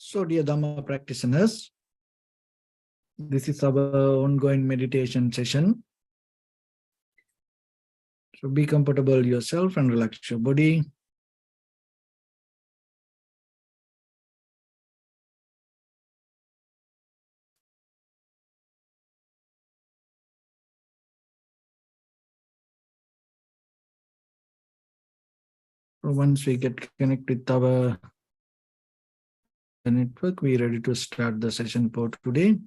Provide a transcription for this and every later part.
So, dear Dhamma practitioners, this is our ongoing meditation session. So, be comfortable yourself and relax your body. So once we get connected with our network, we're ready to start the session for today.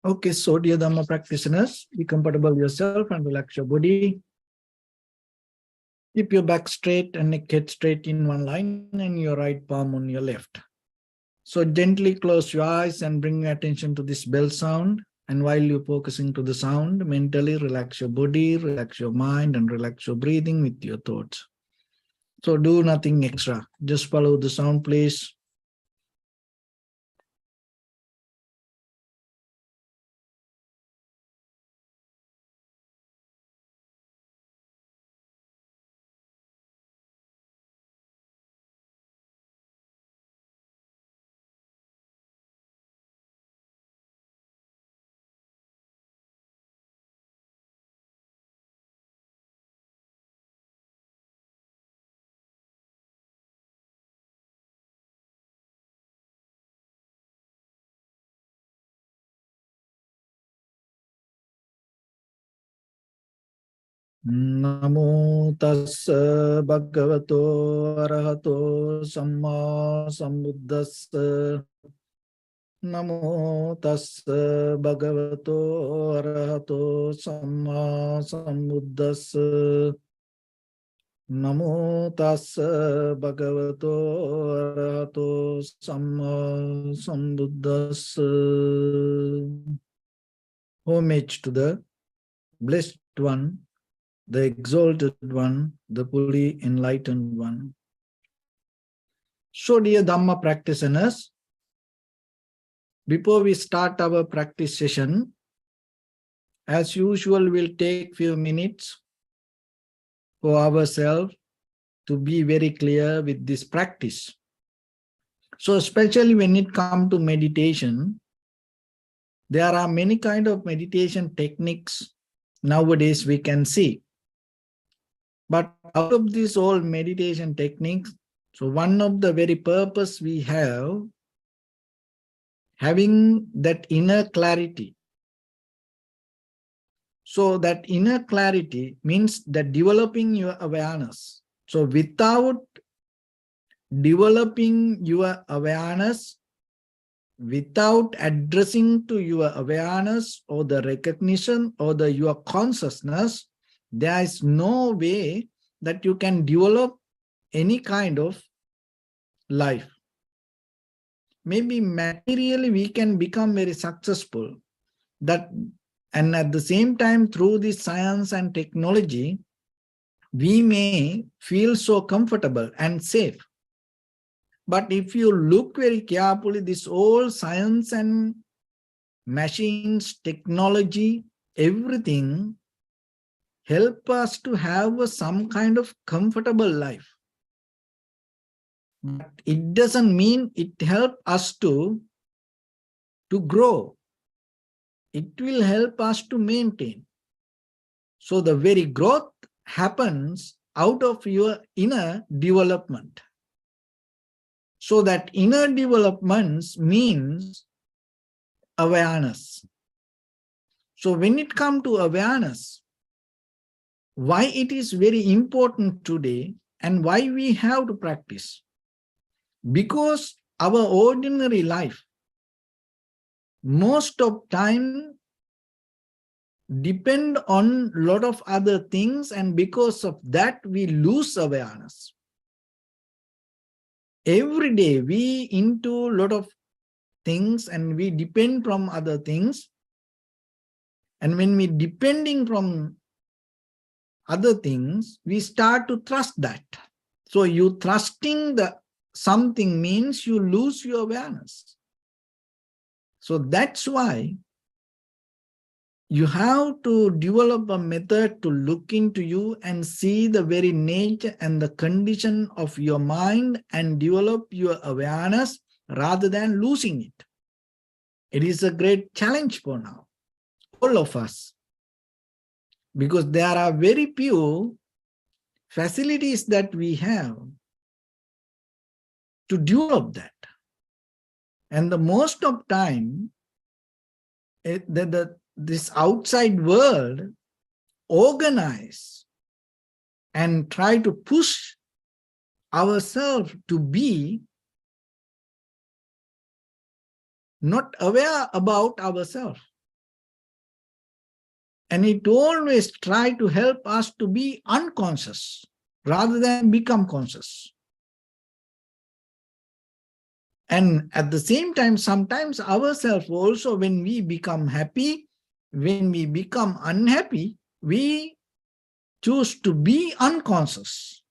Okay, so dear Dhamma practitioners, be comfortable yourself and relax your body. Keep your back straight and neck head straight in one line and your right palm on your left. So gently close your eyes and bring your attention to this bell sound. And while you're focusing to the sound, mentally relax your body, relax your mind, and relax your breathing with your thoughts. So do nothing extra. Just follow the sound, please. Namo tassa bhagavato arahato samma sambuddhassa. Namo tassa bhagavato arahato samma sambuddhassa. Namo tassa bhagavato arahato samma sambuddhassa. Homage to the Blessed One, the Exalted One, the fully Enlightened One. So, dear Dhamma practitioners, before we start our practice session, as usual, we'll take few minutes for ourselves to be very clear with this practice. So, especially when it comes to meditation, there are many kind of meditation techniques nowadays we can see. But out of these all meditation techniques, so one of the very purpose we have, having that inner clarity. So that inner clarity means that developing your awareness. So without developing your awareness, without addressing to your awareness or the recognition or your consciousness, there is no way that you can develop any kind of life. Maybe materially we can become very successful, and at the same time through this science and technology, we may feel so comfortable and safe. But if you look very carefully, this whole science and machines, technology, everything help us to have some kind of comfortable life. But it doesn't mean it helps us to grow. It will help us to maintain. So the very growth happens out of your inner development. So that inner development means awareness. So when it comes to awareness, why it is very important today and why we have to practice? Because our ordinary life, most of time depend on a lot of other things, and because of that we lose awareness. Every day we into a lot of things and we depend from other things, and when we depending from other things, we start to trust that. So you trusting the something means you lose your awareness. So that's why you have to develop a method to look into you and see the very nature and the condition of your mind and develop your awareness rather than losing it. It is a great challenge for now, all of us, because there are very few facilities that we have to develop that. And the most of time, this outside world organize and try to push ourselves to be not aware about ourselves. And it always try to help us to be unconscious rather than become conscious. And at the same time, sometimes ourselves also, when we become happy, when we become unhappy, we choose to be unconscious.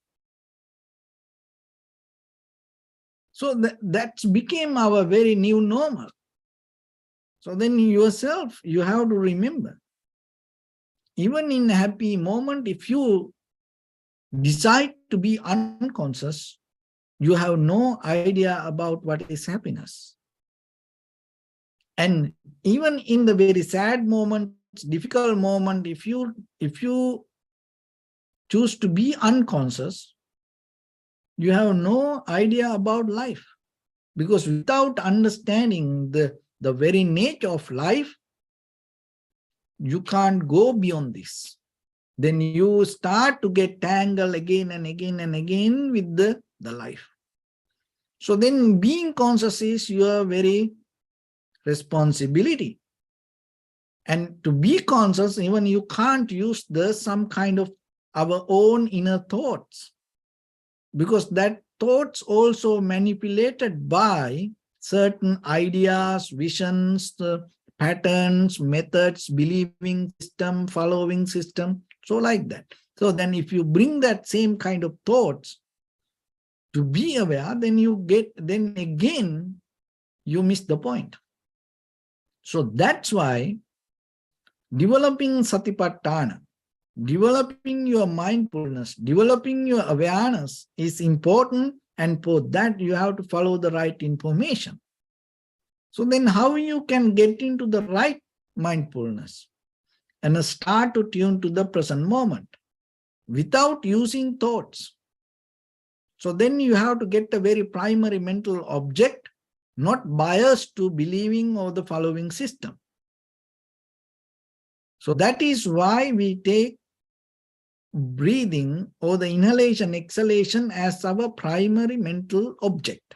So that became our very new normal. So then yourself, you have to remember, even in a happy moment, if you decide to be unconscious, you have no idea about what is happiness. And even in the very sad moment, difficult moment, if you choose to be unconscious, you have no idea about life. Because without understanding the very nature of life, you can't go beyond this. Then you start to get tangled again and again and again with the life. So then being conscious is your very responsibility. And to be conscious, even you can't use some kind of our own inner thoughts, because that thoughts also manipulated by certain ideas, visions, patterns, methods, believing system, following system, so like that. So then if you bring that same kind of thoughts to be aware, then again, you miss the point. So that's why developing satipatthana, developing your mindfulness, developing your awareness is important, and for that you have to follow the right information. So then how you can get into the right mindfulness and start to tune to the present moment without using thoughts. So then you have to get a very primary mental object, not biased to believing or the following system. So that is why we take breathing or the inhalation, exhalation as our primary mental object.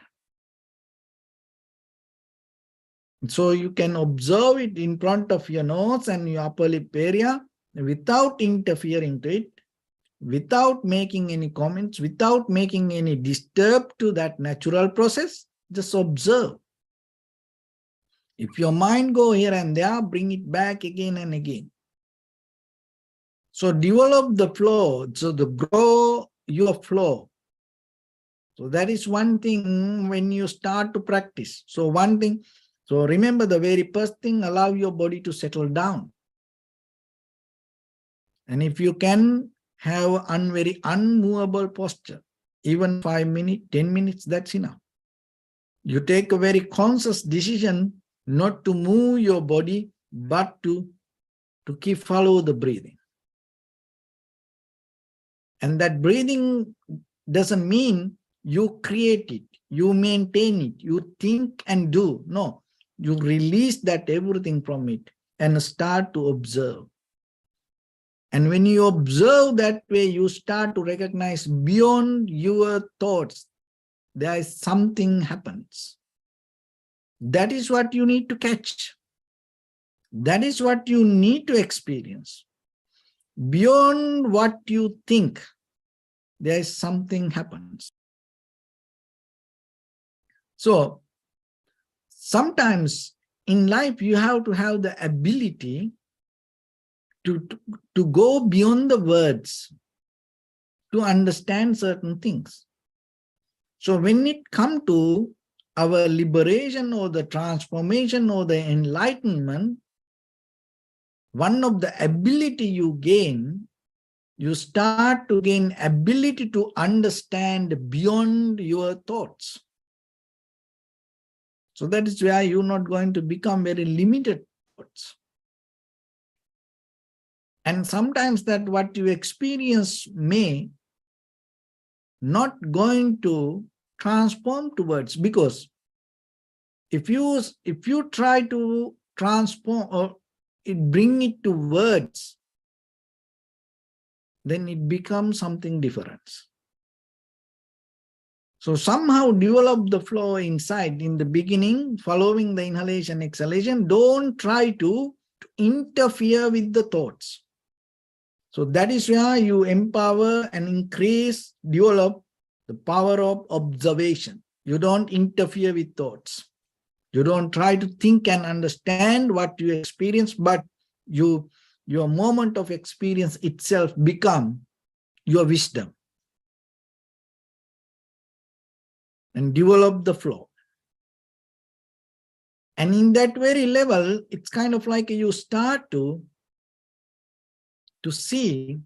So you can observe it in front of your nose and your upper lip area without interfering to it, without making any comments, without making any disturb to that natural process. Just observe. If your mind go here and there, bring it back again and again. So develop the flow, so to grow your flow. So that is one thing when you start to practice. So one thing, so remember the very first thing, allow your body to settle down. And if you can have a very unmovable posture, even 5 minutes, 10 minutes, that's enough. You take a very conscious decision not to move your body, but to keep follow the breathing. And that breathing doesn't mean you create it, you maintain it, you think and do. No, you release that everything from it and start to observe. And when you observe that way, you start to recognize beyond your thoughts, there is something happens. That is what you need to catch. That is what you need to experience. Beyond what you think, there is something happens. So sometimes in life, you have to have the ability to go beyond the words, to understand certain things. So when it comes to our liberation or the transformation or the enlightenment, one of the ability you gain, you start to gain ability to understand beyond your thoughts. So that is why you're not going to become very limited thoughts. And sometimes that what you experience may not going to transform towards, because if you try to transform or bring it to words, then it becomes something different. So somehow develop the flow inside in the beginning, following the inhalation, exhalation. Don't try to interfere with the thoughts. So that is where you empower and increase, develop the power of observation. You don't interfere with thoughts. You don't try to think and understand what you experience, but your moment of experience itself become your wisdom. And develop the flow. And in that very level, it's kind of like you start to see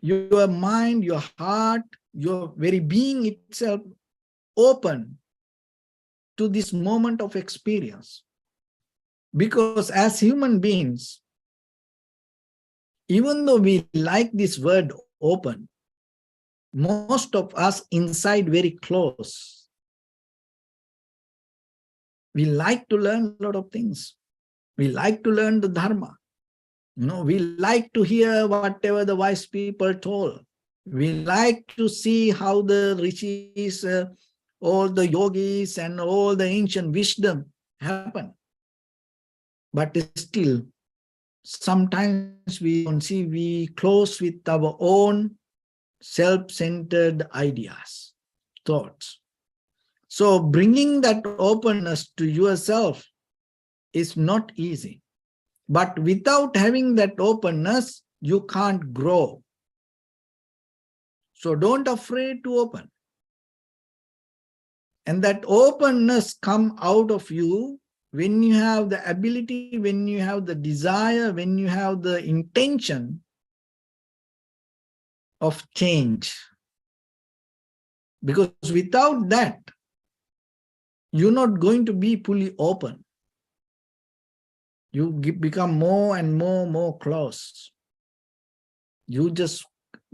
your mind, your heart, your very being itself open to this moment of experience. Because as human beings, even though we like this word open, most of us inside very close. We like to learn a lot of things. We like to learn the Dhamma. We like to hear whatever the wise people told. We like to see how the rishis, all the yogis and all the ancient wisdom happen. But still, sometimes we don't see, we close with our own self-centered ideas, thoughts. So bringing that openness to yourself is not easy. But without having that openness, you can't grow. So don't afraid to open. And that openness come out of you when you have the ability, when you have the desire, when you have the intention of change. Because without that, you're not going to be fully open. You become more and more close. You just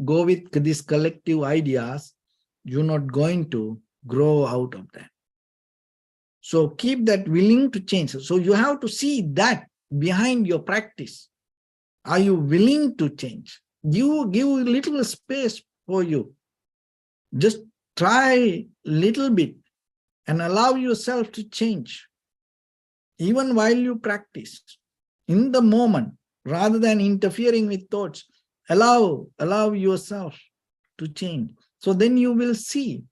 go with these collective ideas, you're not going to grow out of that. So keep that willing to change. So you have to see that behind your practice. Are you willing to change? Give a little space for you. Just try a little bit and allow yourself to change. Even while you practice, in the moment, rather than interfering with thoughts, allow yourself to change. So then you will see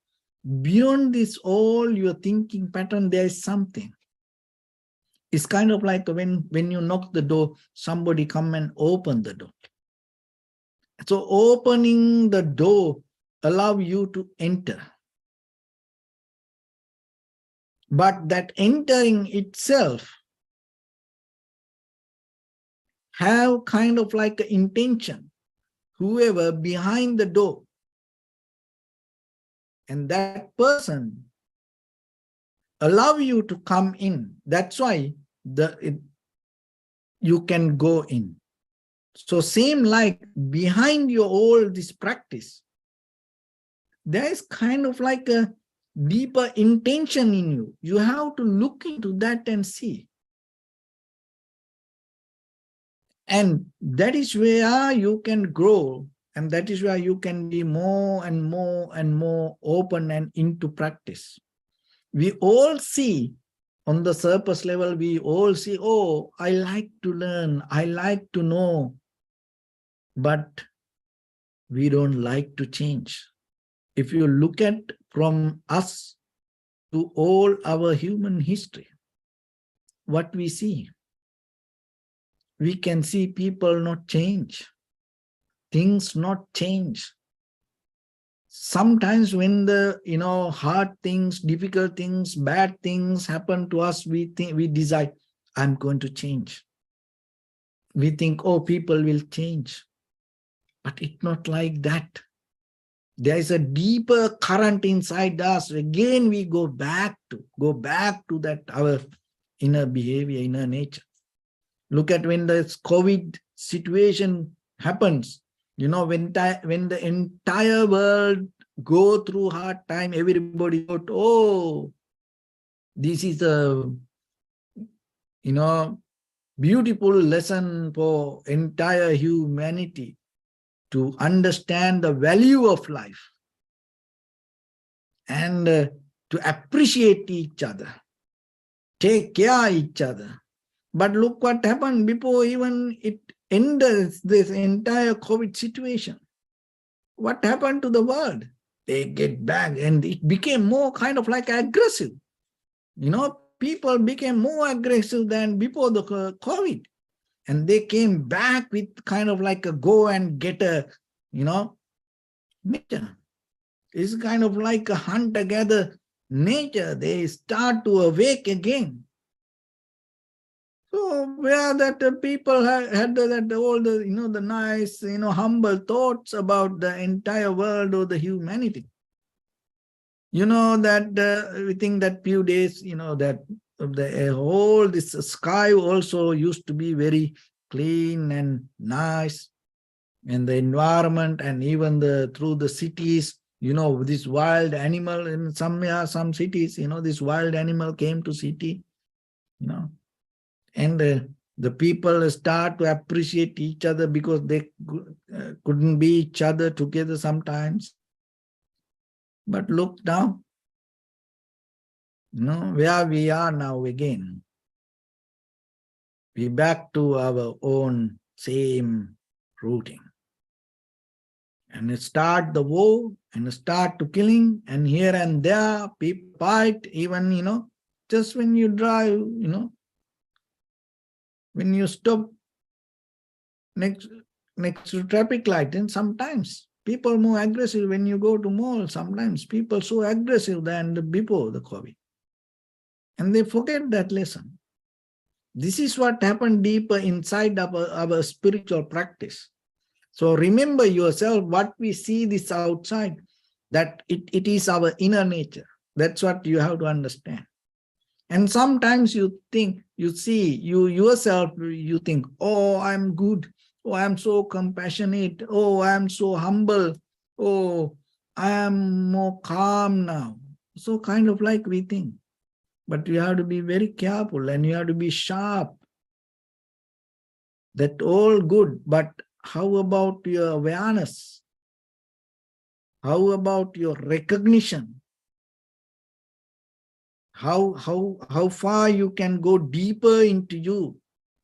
beyond this all your thinking pattern, there is something. It's kind of like when you knock the door, somebody come and open the door. So opening the door allow you to enter. But that entering itself have kind of like an intention, whoever behind the door. And that person allow you to come in. That's why you can go in. So same like behind your all this practice, there is kind of like a deeper intention in you. You have to look into that and see. And that is where you can grow, and that is where you can be more and more and more open and into practice. We all see on the surface level, we all see, oh, I like to learn, I like to know, but we don't like to change. If you look at from us to all our human history, what we see, we can see people not change, things not change. Sometimes when the hard things, difficult things, bad things happen to us, we decide, I'm going to change. We think, oh, people will change. But it's not like that. There is a deeper current inside us. Again, we go back to that, our inner behavior, inner nature. Look at when this COVID situation happens, when the entire world go through hard time, everybody thought, oh, this is a, beautiful lesson for entire humanity to understand the value of life and to appreciate each other, take care of each other. But look what happened before even it ended, this entire COVID situation. What happened to the world? They get back and it became more kind of like aggressive. People became more aggressive than before the COVID. And they came back with kind of like a go and get a, nature. It's kind of like a hunter-gatherer nature. They start to awake again. So where that people had that all the, the nice, humble thoughts about the entire world or the humanity. That within that few days, that the whole this sky also used to be very clean and nice, and the environment, and even through the cities, this wild animal in some cities, this wild animal came to city, and the people start to appreciate each other because they couldn't be each other together sometimes. But look now, where we are now again. We back to our own same routing. And start the war, and start to killing, and here and there, people fight, even, just when you drive, when you stop next to traffic light, and sometimes people more aggressive when you go to mall. Sometimes people so aggressive than before the COVID. And they forget that lesson. This is what happened deeper inside our spiritual practice. So remember yourself, what we see this outside, that it is our inner nature. That's what you have to understand. And sometimes you think, you see, yourself, you think, oh, I'm good. Oh, I'm so compassionate. Oh, I'm so humble. Oh, I am more calm now. So kind of like we think. But you have to be very careful and you have to be sharp. That all good, but how about your awareness? How about your recognition? How far you can go deeper into you?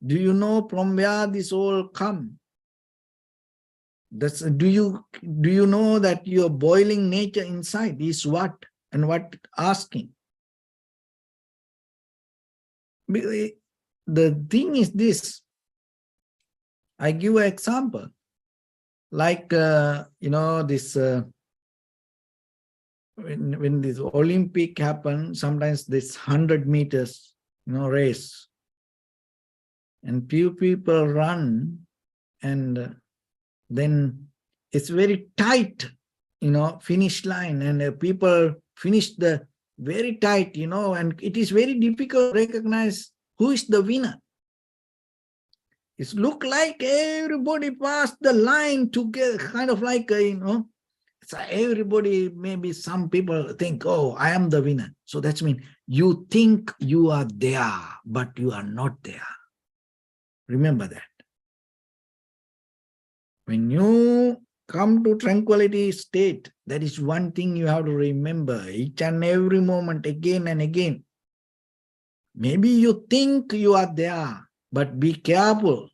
Do you know from where this all come? Do you know that your boiling nature inside is what and what asking? The thing is this. I give an example. Like this. When this Olympic happen, sometimes this 100 meters, race, and few people run, and then it's very tight, finish line, and people finish the very tight, and it is very difficult to recognize who is the winner. It look like everybody passed the line together, kind of like So everybody, maybe some people think, oh, I am the winner. So that means you think you are there, but you are not there. Remember that. When you come to tranquility state, that is one thing you have to remember each and every moment, again and again. Maybe you think you are there, but be careful.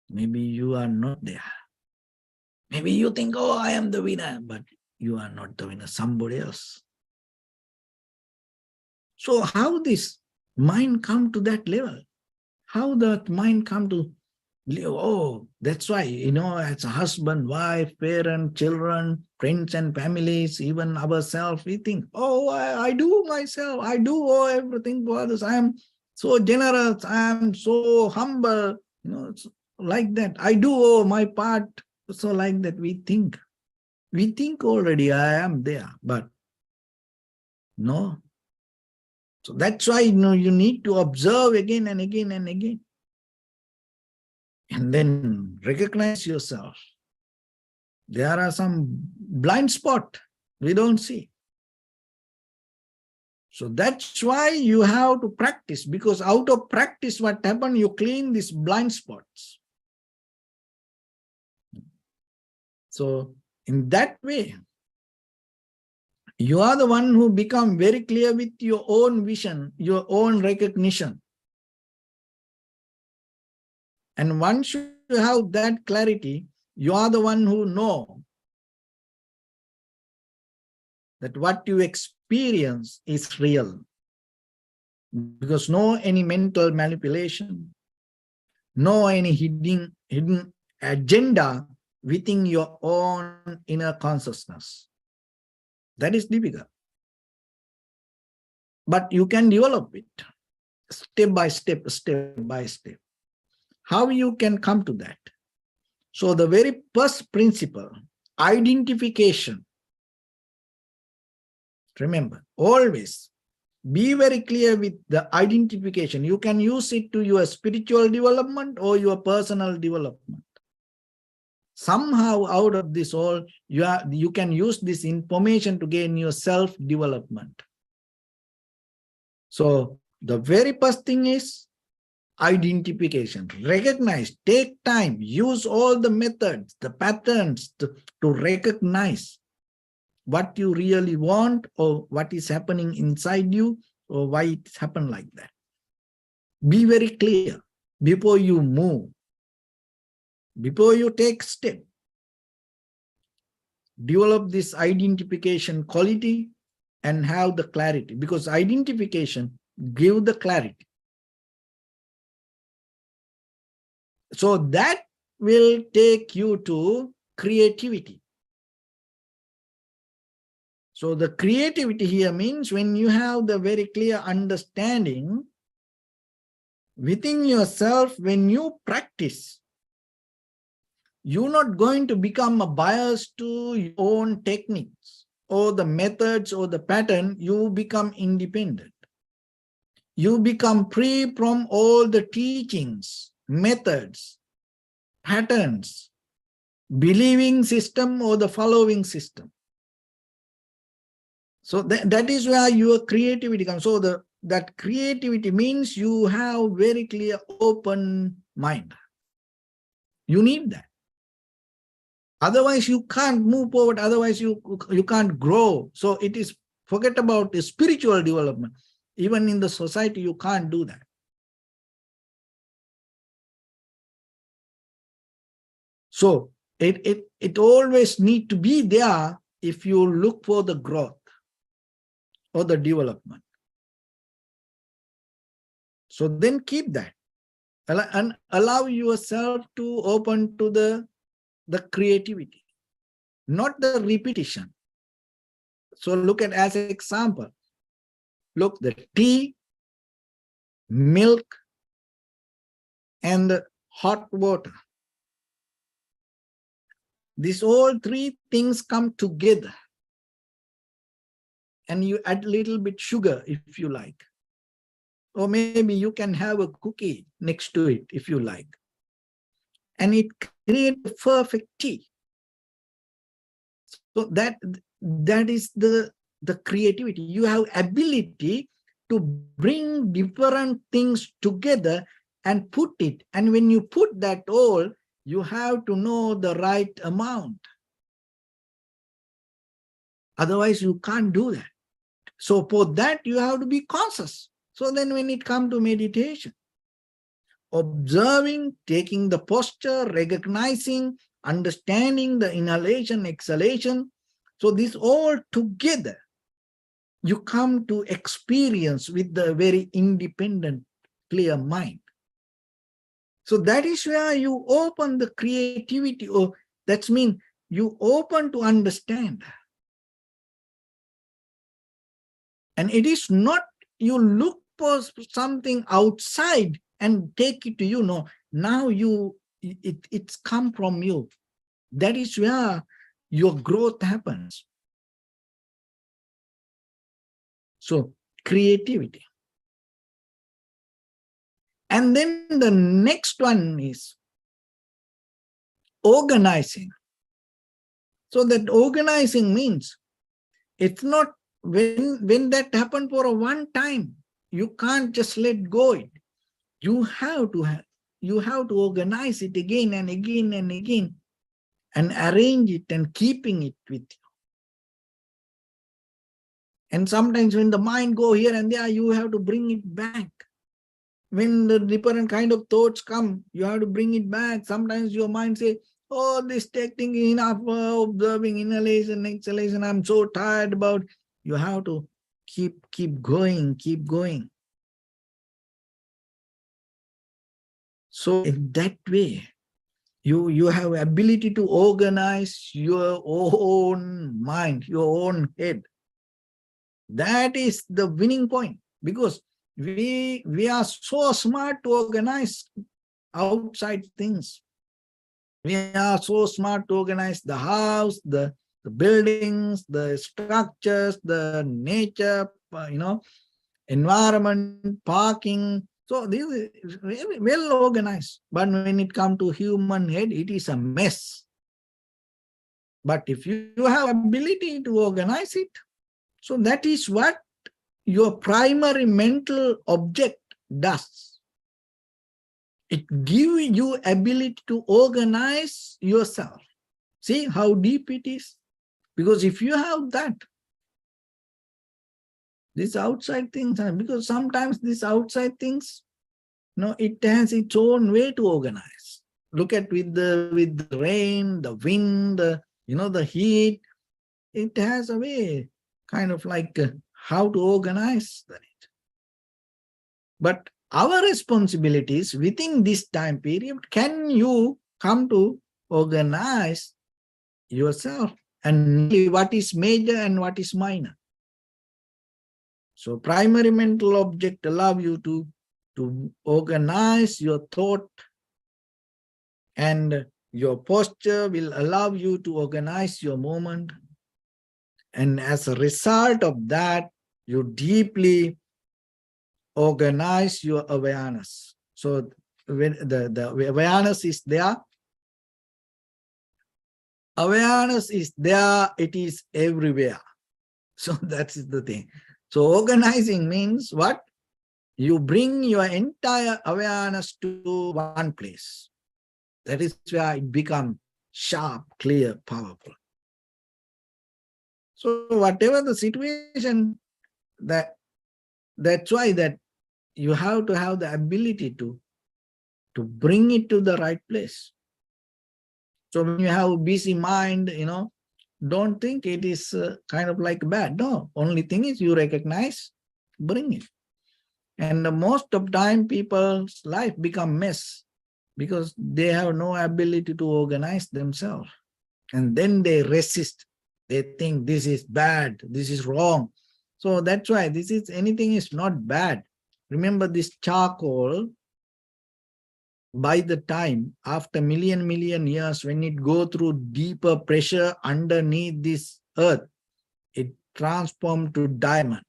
Maybe you are not there. Maybe you think, oh, I am the winner, but you are not the winner, somebody else. So how this mind come to that level? How that mind come to, oh, that's why, as a husband, wife, parent, children, friends and families, even ourselves, we think, oh, I do myself, I do everything for others. I am so generous, I am so humble, it's like that. I do my part. So like that we think. We think already I am there, but no. So that's why you need to observe again and again and again. And then recognize yourself. There are some blind spot we don't see. So that's why you have to practice, because out of practice, what happens, you clean these blind spots. So in that way, you are the one who become very clear with your own vision, your own recognition. And once you have that clarity, you are the one who know that what you experience is real. Because no any mental manipulation, no any hidden agenda within your own inner consciousness. That is difficult. But you can develop it step by step, step by step. How you can come to that? So the very first principle, identification. Remember, always be very clear with the identification. You can use it to your spiritual development or your personal development. Somehow out of this all, you can use this information to gain your self-development. So the very first thing is identification. Recognize, take time, use all the methods, the patterns to recognize what you really want or what is happening inside you or why it's happened like that. Be very clear before you move, before you take step. Develop this identification quality and have the clarity, because identification gives the clarity. So that will take you to creativity. So the creativity here means when you have the very clear understanding within yourself, when you practice, you're not going to become a bias to your own techniques or the methods or the pattern. You become independent. You become free from all the teachings, methods, patterns, believing system or the following system. So that is where your creativity comes. So that creativity means you have very clear open mind. You need that. Otherwise, you can't move forward. Otherwise, you can't grow. So it is, forget about the spiritual development. Even in the society, you can't do that. So it always need to be there if you look for the growth or the development. So then keep that and allow yourself to open to the creativity, not the repetition. So look at as an example. Look, the tea, milk, and hot water. These all three things come together. And you add a little bit sugar if you like. Or maybe you can have a cookie next to it if you like. And it creates a perfect tea. So that is the creativity. You have ability to bring different things together and put it. And when you put that all, you have to know the right amount. Otherwise, you can't do that. So for that, you have to be conscious. So then when it comes to meditation, observing, taking the posture, recognizing, understanding the inhalation, exhalation. So this all together, you come to experience with the very independent, clear mind. So that is where you open the creativity, or that means you open to understand. And it is not you look for something outside and take it to you. No, now it's come from you. That is where your growth happens. So creativity. And then the next one is organizing. So that organizing means it's not when that happened for a one time, you can't just let go it. You have to organize it again and again and again, and arrange it and keeping it with you. And sometimes when the mind go here and there, you have to bring it back. When the different kind of thoughts come, you have to bring it back. Sometimes your mind say, oh, this taking enough observing inhalation, exhalation, I'm so tired about. You have to keep going, keep going. So in that way, you have ability to organize your own mind, your own head. That is the winning point, because we are so smart to organize outside things. We are so smart to organize the house, the buildings, the structures, the nature, environment, parking. So this is very well organized. But when it comes to human head, it is a mess. But if you have ability to organize it, so that is what your primary mental object does. It gives you ability to organize yourself. See how deep it is? Because if you have that, these outside things, because sometimes these outside things, it has its own way to organize. Look at with the rain, the wind, the heat. It has a way, kind of like how to organize it. But our responsibilities within this time period, can you come to organize yourself and what is major and what is minor? So primary mental object allow you to organize your thought, and your posture will allow you to organize your movement. And as a result of that, you deeply organize your awareness. So when the awareness is there, it is everywhere. So that is the thing. So organizing means what? You bring your entire awareness to one place. That is where it becomes sharp, clear, powerful. So whatever the situation, that's why that you have to have the ability to bring it to the right place. So when you have a busy mind, don't think it is kind of like bad. No, only thing is you recognize, bring it. And most of time people's life become mess because they have no ability to organize themselves. And then they resist. They think this is bad, this is wrong. So that's why anything is not bad. Remember this charcoal, by the time after million years, when it go through deeper pressure underneath this earth, it transforms to diamond.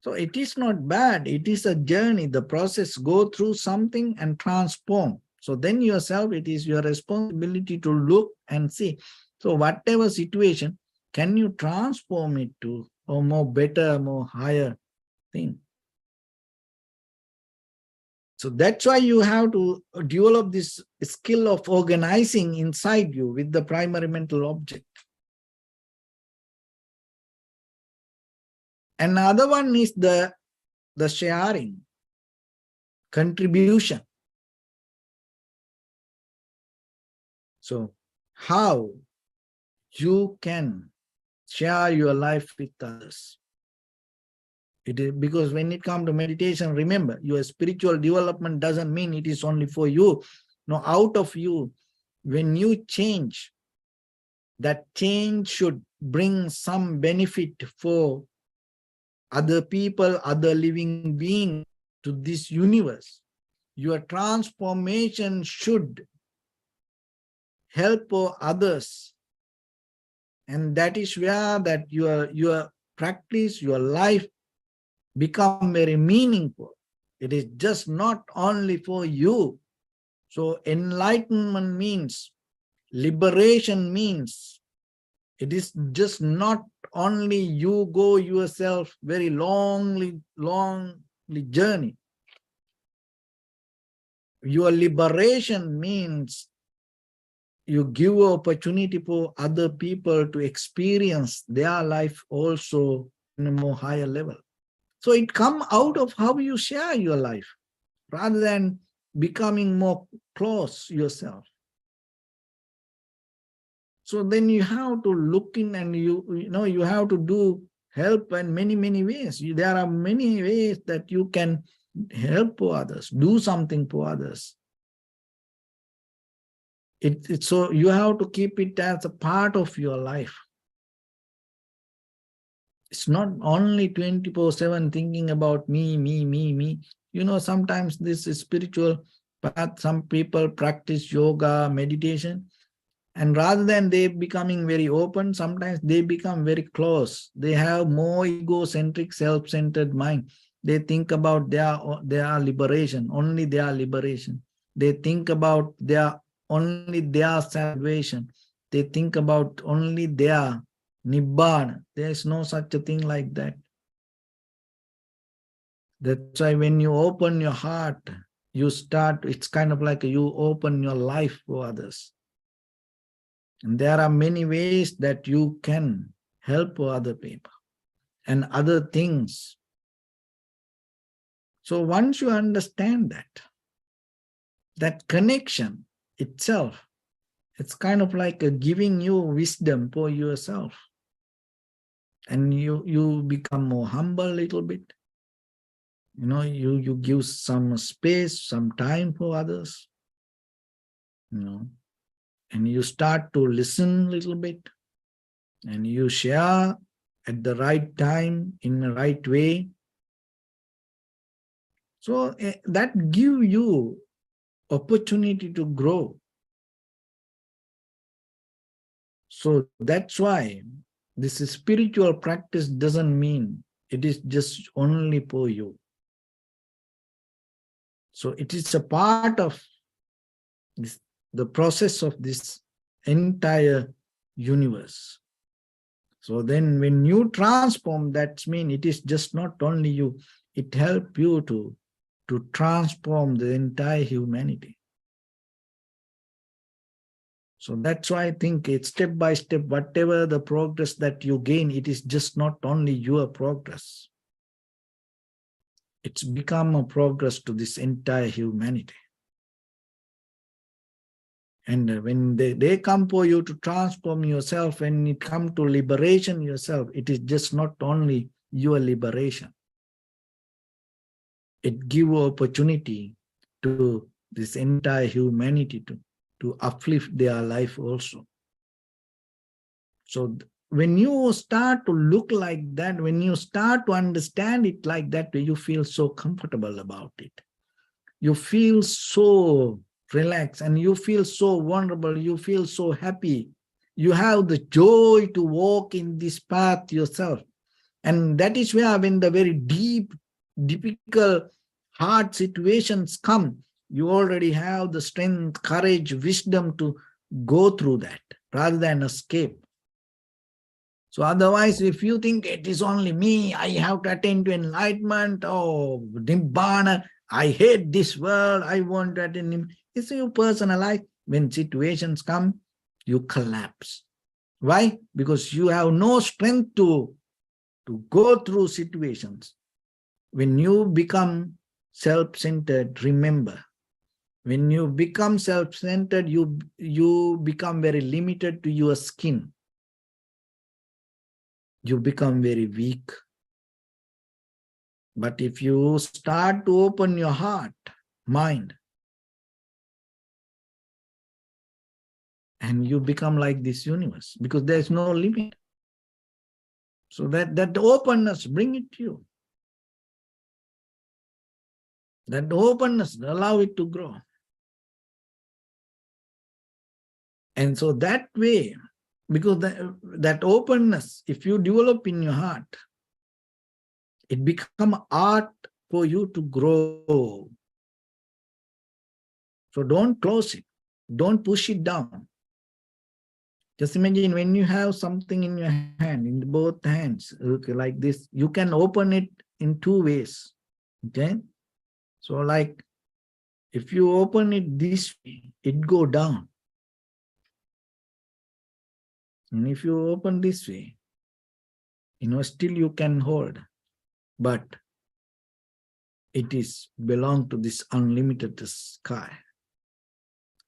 So it is not bad. It is a journey. The process go through something and transform. So then yourself, it is your responsibility to look and see So whatever situation, can you transform it to a more better, more higher thing? So that's why you have to develop this skill of organizing inside you with the primary mental object. Another one is the sharing, contribution. So how you can share your life with others. It is because when it comes to meditation, remember, your spiritual development doesn't mean it is only for you. No, out of you, when you change, that change should bring some benefit for other people, other living beings to this universe. Your transformation should help others. And that is where that your practice, your life become very meaningful. It is just not only for you. So enlightenment means, liberation means, it is just not only you go yourself very long journey. Your liberation means you give opportunity for other people to experience their life also in a more higher level. So it comes out of how you share your life rather than becoming more close yourself. So then you have to look in and you have to do help in many ways. There are many ways that you can help others, do something for others. So you have to keep it as a part of your life. It's not only 24/7 thinking about me. Sometimes this is spiritual path. Some people practice yoga, meditation, and rather than they becoming very open, sometimes they become very close. They have more egocentric, self-centered mind. They think about their liberation, only their liberation. They think about only their salvation. They think about only their nibbana. There is no such a thing like that. That's why when you open your heart, it's kind of like you open your life for others. And there are many ways that you can help other people and other things. So once you understand that connection itself, it's kind of like giving you wisdom for yourself. And you become more humble a little bit. You give some space, some time for others. And you start to listen a little bit. And you share at the right time, in the right way. So that gives you opportunity to grow. So that's why this spiritual practice doesn't mean it is just only for you. So it is a part of the process of this entire universe. So then when you transform, that means it is just not only you, it helps you to transform the entire humanity. So that's why I think it's step by step, whatever the progress that you gain, it is just not only your progress. It's become a progress to this entire humanity. And when they come for you to transform yourself, when it comes to liberation yourself, it is just not only your liberation. It gives opportunity to this entire humanity to uplift their life also. So when you start to look like that, when you start to understand it like that, you feel so comfortable about it. You feel so relaxed and you feel so vulnerable. You feel so happy. You have the joy to walk in this path yourself. And that is where when the very deep, difficult, hard situations come, you already have the strength, courage, wisdom to go through that. rather than escape. So otherwise, if you think it is only me, I have to attain to enlightenment, or Nibbana, I hate this world, I want to attain Nibbana. It's your personal life. When situations come, you collapse. Why? Because you have no strength to go through situations. When you become self-centered, remember, when you become self-centered, you become very limited to your skin. You become very weak. But if you start to open your heart, mind, and you become like this universe, because there's no limit. So that openness, bring it to you. That openness, allow it to grow. And so that way, because that openness, if you develop in your heart, it becomes art for you to grow. So don't close it. Don't push it down. Just imagine when you have something in your hand, in both hands, okay, like this, you can open it in two ways. Okay. So like if you open it this way, it go down. And if you open this way, still you can hold. But it is belong to this unlimited sky.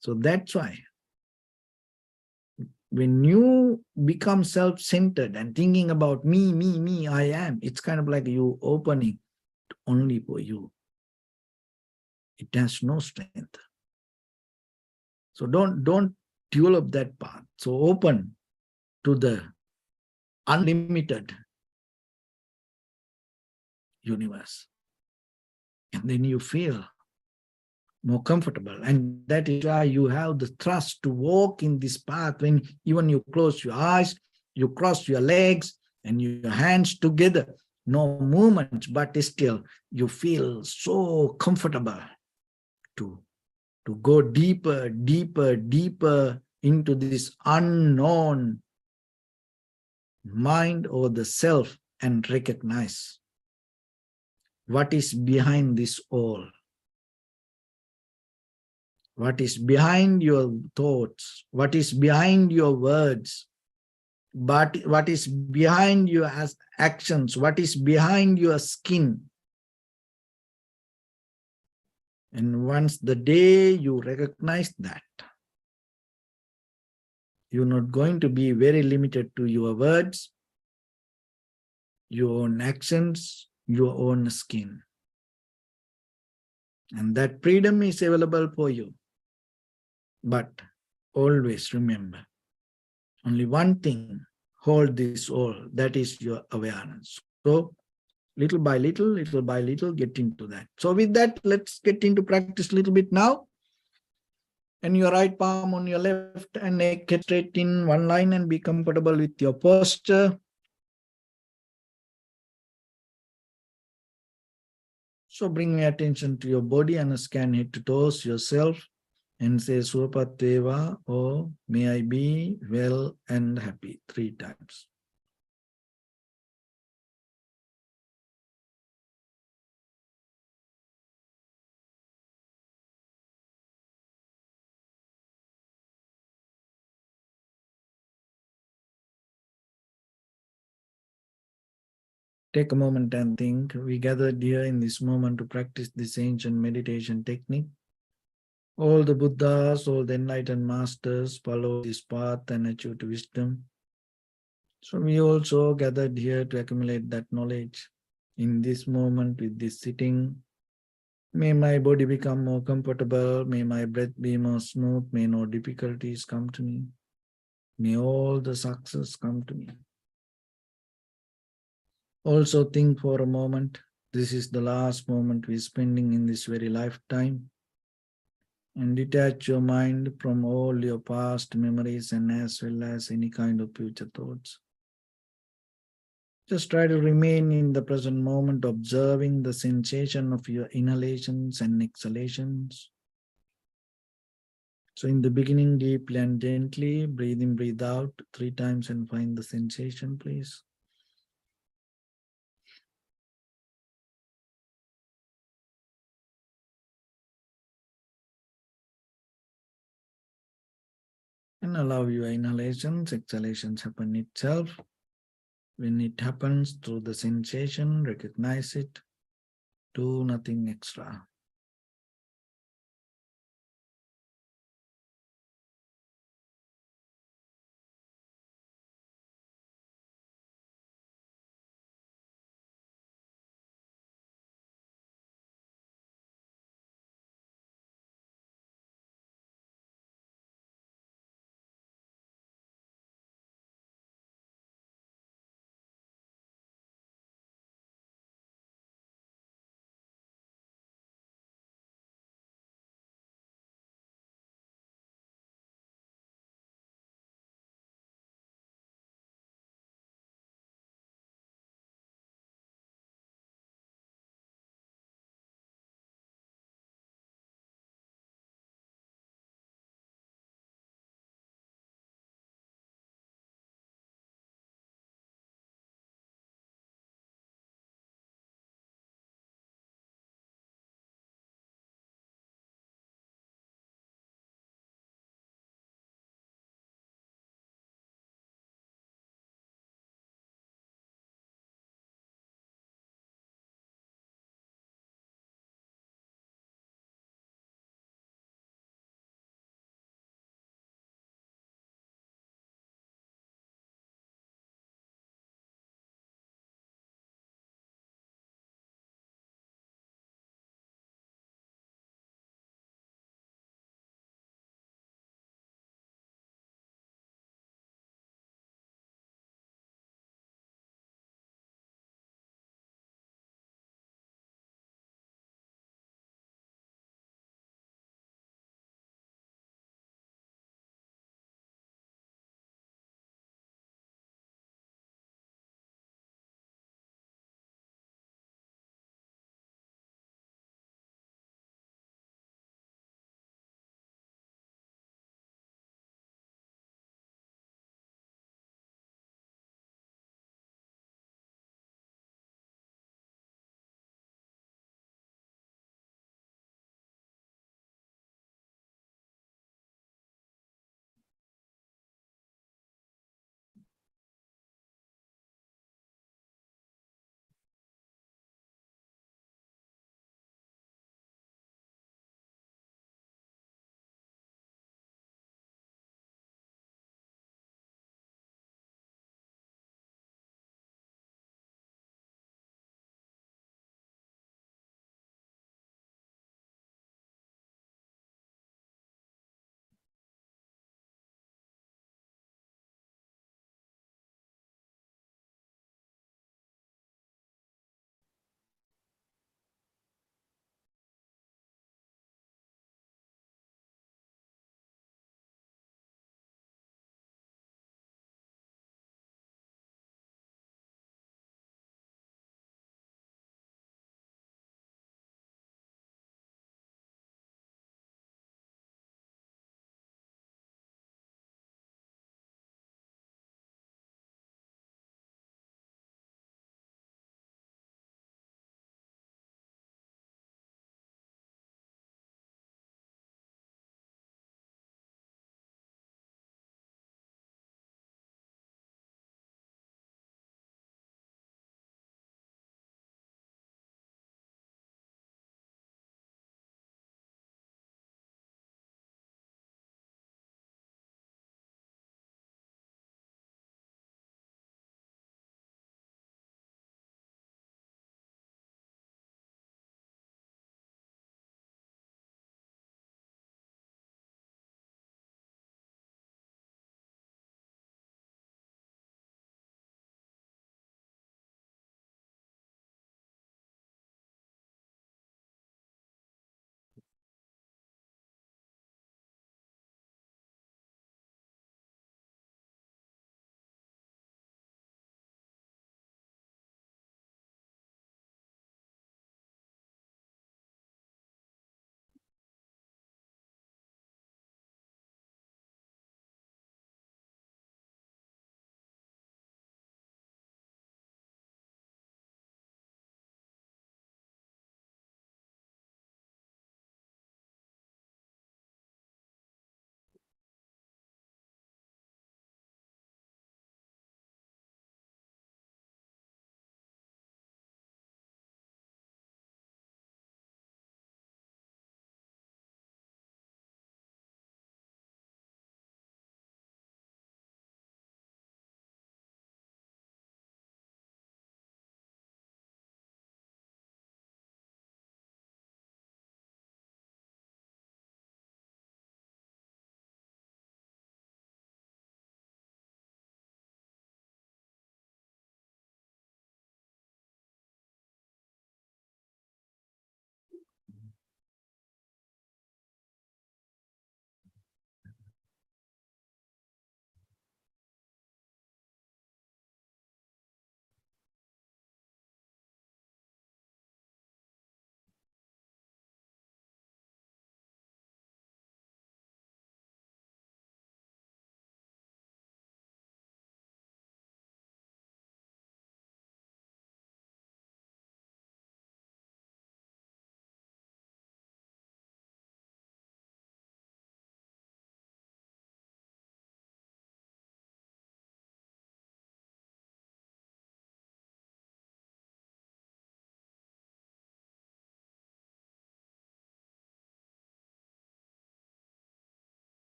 So that's why when you become self-centered and thinking about me, I am, it's kind of like you opening only for you. It has no strength. So don't develop that path. So open to the unlimited universe. And then you feel more comfortable. And that is why you have the trust to walk in this path when even you close your eyes, you cross your legs and your hands together, no movement, but still you feel so comfortable to go deeper, deeper, deeper into this unknown mind or the self and recognize what is behind this all. What is behind your thoughts? What is behind your words? But what is behind your actions? What is behind your skin? And once the day you recognize that, you're not going to be very limited to your words, your own actions, your own skin. And that freedom is available for you. But always remember, only one thing hold this all, that is your awareness. So little by little, get into that. So with that, let's get into practice a little bit now. And your right palm on your left and neck straight in one line and be comfortable with your posture. So bring your attention to your body and scan head to toes yourself and say Supapat Deva, or may I be well and happy 3 times. Take a moment and think. We gathered here in this moment to practice this ancient meditation technique. All the Buddhas, all the enlightened masters follow this path and achieved wisdom. So we also gathered here to accumulate that knowledge. In this moment with this sitting, may my body become more comfortable, may my breath be more smooth, may no difficulties come to me, may all the success come to me. Also think for a moment, this is the last moment we're spending in this very lifetime, and detach your mind from all your past memories and as well as any kind of future thoughts. Just try to remain in the present moment, observing the sensation of your inhalations and exhalations. So in the beginning, deeply and gently, breathe in, breathe out 3 times and find the sensation, please. And allow your inhalations, exhalations happen itself. When it happens through the sensation, recognize it. Do nothing extra.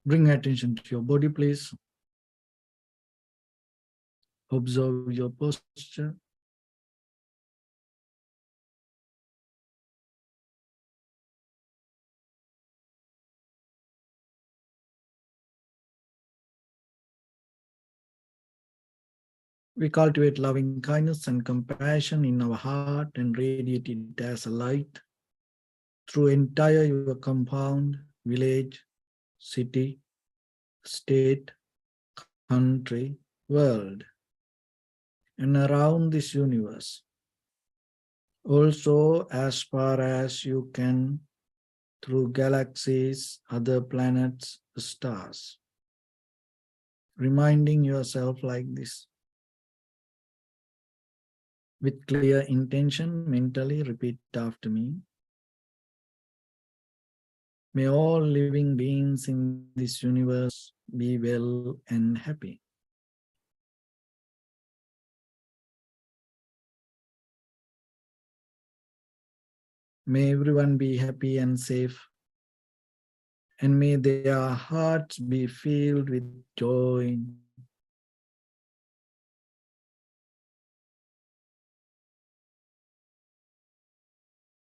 Bring attention to your body, please. Observe your posture. We cultivate loving kindness and compassion in our heart and radiate it as a light through entire your compound, village, city, state, country, world, and around this universe. Also, as far as you can, through galaxies, other planets, stars. Reminding yourself like this. With clear intention, mentally repeat after me. May all living beings in this universe be well and happy. May everyone be happy and safe. And may their hearts be filled with joy.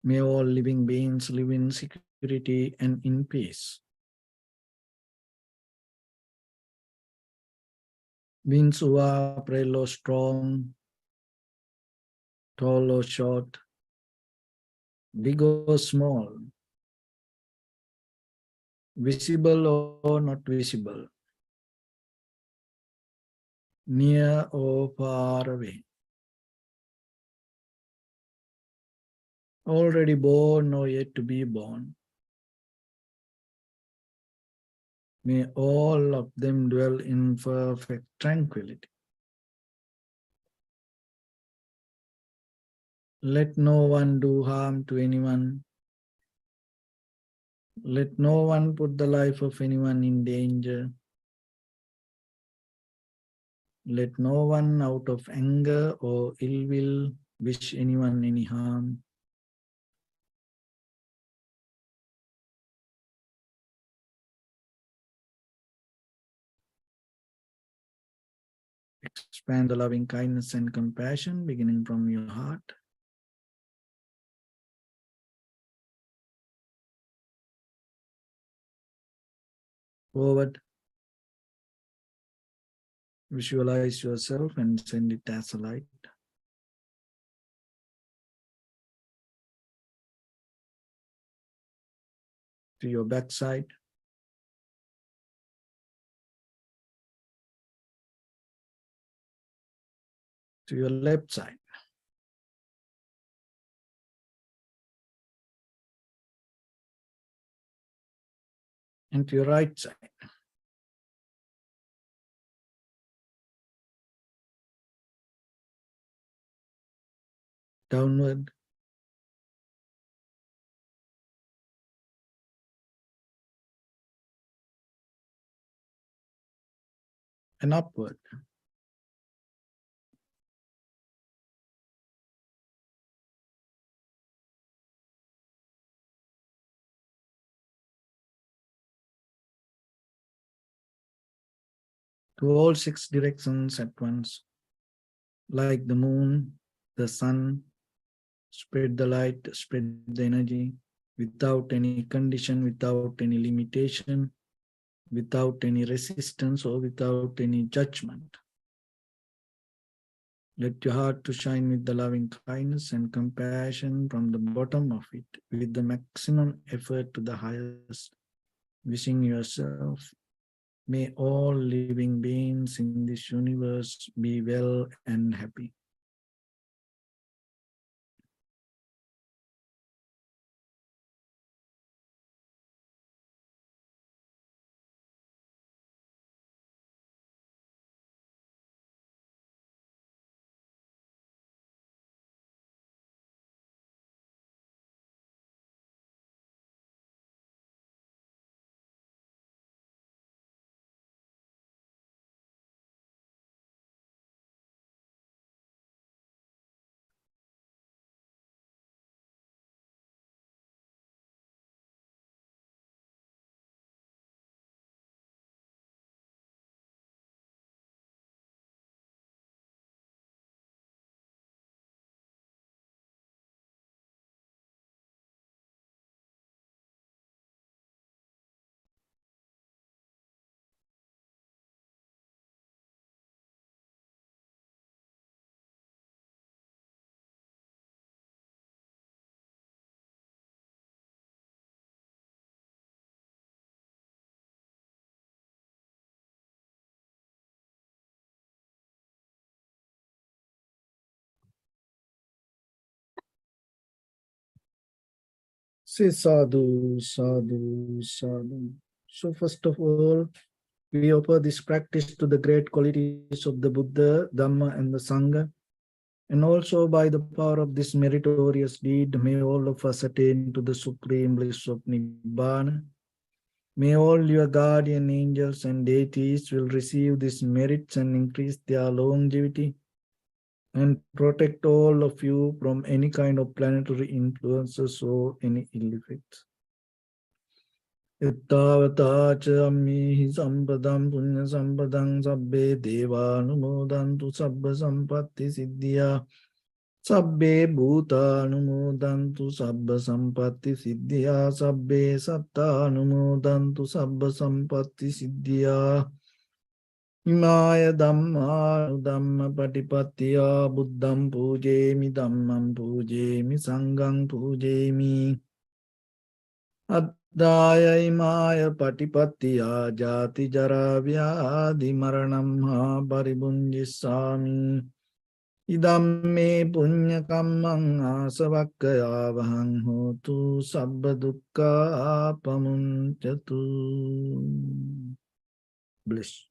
May all living beings live in security and in peace. Beings who are frail or strong, tall or short, big or small, visible or not visible, near or far away, already born or yet to be born. May all of them dwell in perfect tranquility. Let no one do harm to anyone. Let no one put the life of anyone in danger. Let no one out of anger or ill will wish anyone any harm. Expand the loving kindness and compassion beginning from your heart. Forward. Visualize yourself and send it as a light. To your backside. To your left side. And to your right side. Downward. And upward. To all 6 directions at once. Like the moon, the sun, spread the light, spread the energy without any condition, without any limitation, without any resistance or without any judgment. Let your heart to shine with the loving kindness and compassion from the bottom of it with the maximum effort to the highest, wishing yourself, may all living beings in this universe be well and happy. Say sadhu, sadhu, sadhu. So first of all, we offer this practice to the great qualities of the Buddha, Dhamma, and the Sangha. And also by the power of this meritorious deed, may all of us attain to the supreme bliss of Nibbana. May all your guardian angels and deities will receive these merits and increase their longevity and protect all of you from any kind of planetary influences or any ill effects. Ittavata ammihi sampadam punya sampadam sabbe deva anumodantu sabba sampatti siddhya sabbe bhuta anumodantu sabba sampatti siddhya sabbe satta anumodantu sabba sampatti siddhya Imaya dhamma dhamma patipattiya buddham pujemi dhammam pujemi sangham pujemi Addaya imaya patipattiya jati jara vyadi maranam ha paribunjissami Idam me punya kammang asavakkaya vahang hotu sabba dukkha pamuncatu. Bliss.